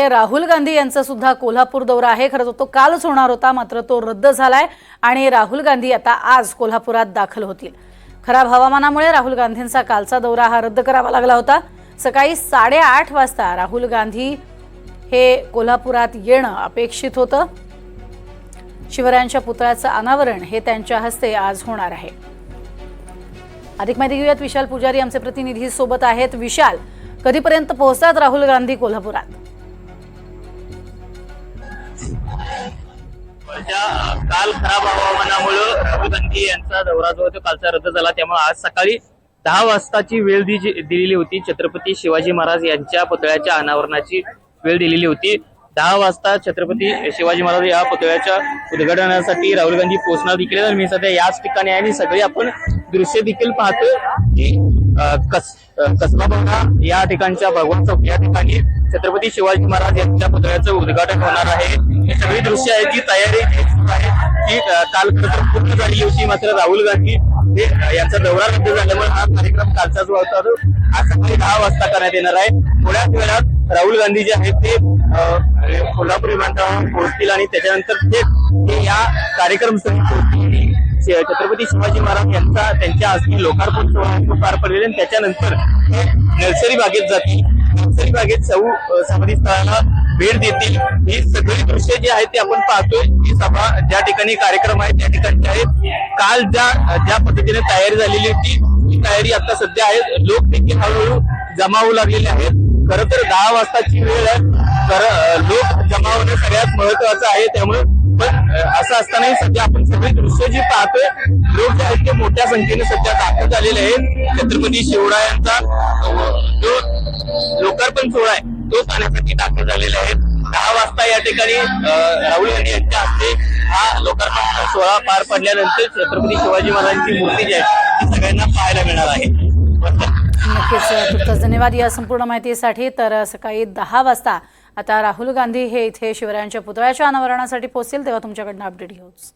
राहुल गांधी यांचा सुद्धा कोल्हापूर दौरा आहे। खरं तो कालच होणार होता, मात्र तो रद्द झालाय आणि राहुल गांधी आता आज कोल्हापुरात दाखल होतील। खराब हवामानामुळे राहुल गांधींचा कालचा दौरा हा रद्द करावा लागला होता। सकाळी 8:30 वाजता राहुल गांधी हे कोल्हापुरात येणं अपेक्षित होतं। शिवरायांच्या पुतळ्याचं अनावरण हे त्यांच्या हस्ते आज होणार आहे। अधिक माहिती घेऊयात, विशाल पुजारी आमचे प्रतिनिधी सोबत आहेत। विशाल, कधीपर्यंत पोहोचतात राहुल गांधी कोल्हापुरात? काल खराब हवामानामुळे राहुल गांधी यांचा दौरा जो होता कालचा रद्द झाला, त्यामुळे आज सकाळी 10 वाजताची वेळ दिलेली होती। छत्रपती शिवाजी महाराज यांच्या पुतळ्याच्या अनावरणाची वेळ दिलेली होती। 10 वाजता छत्रपती शिवाजी महाराज या पुतळ्याच्या उद्घाटनासाठी राहुल गांधी पोहोचणार देखील। मी सध्या याच ठिकाणी आहे आणि सगळे आपण दृश्य देखील पाहतो की कसबा बंगा या ठिकाणच्या भगवान चौक या ठिकाणी छत्रपती शिवाजी महाराज यांच्या पुतळ्याचं उद्घाटन होणार आहे। हे सगळी दृश्य आहे, जी तयारी आहे ती काल पूर्ण झालेली होती। मात्र राहुल गांधी यांचा दौरा रद्द झाल्यामुळे हा कार्यक्रम कालचा जो होता तो आज सकाळी 10 वाजता करण्यात येणार आहे। थोड्याच वेळात राहुल गांधी जे आहेत ते कोल्हापूर विमानतळावर पोहोचतील आणि त्याच्यानंतर ते या कार्यक्रम छत्रपती शिवाजी महाराज यांचा त्यांच्या हस्ते लोकार्पण सोहळा पार पडलेला आणि त्याच्यानंतर नर्सरी बागेत जातील। नर्सरी बागेत समाधी स्थळाला भेट देतील। ही सगळी दृश्य जी आहेत ते आपण पाहतोय। ही सभा ज्या ठिकाणी कार्यक्रम आहे त्या ठिकाणी आहेत। काल ज्या पद्धतीने तयारी झालेली होती ती तयारी आता सध्या आहे। लोक देखील हळूहळू जमा होऊ लागलेले आहेत। खरं तर 10 वाजताची वेळ आहे, लोक जमा होणं सगळ्यात महत्वाचं आहे। त्यामुळे पण असं असतानाही सध्या आपण सगळे दृश्य जी पाहतोय, लोक जे आहेत ते मोठ्या संख्येने सध्या दाखल झालेले आहेत। छत्रपती शिवरायांचा जो लोकार्पण सोहळा आहे तो पाहण्यासाठी दाखल झालेले आहेत। 10 वाजता या ठिकाणी राहुल गांधी यांच्या हस्ते हा लोकार्पण सोहळा पार पडल्यानंतर छत्रपती शिवाजी महाराजांची मूर्ती जी आहे ती सगळ्यांना पाहायला मिळणार आहे। नक्कीच, धन्यवाद या संपूर्ण माहितीसाठी। तर सकाळी 10 वाजता आता राहुल गांधी हे इथे शिवरायांच्या पुतळ्याच्या अनावरणासाठी पोहोचतील, तेव्हा तुमच्याकडनं अपडेट घेऊच।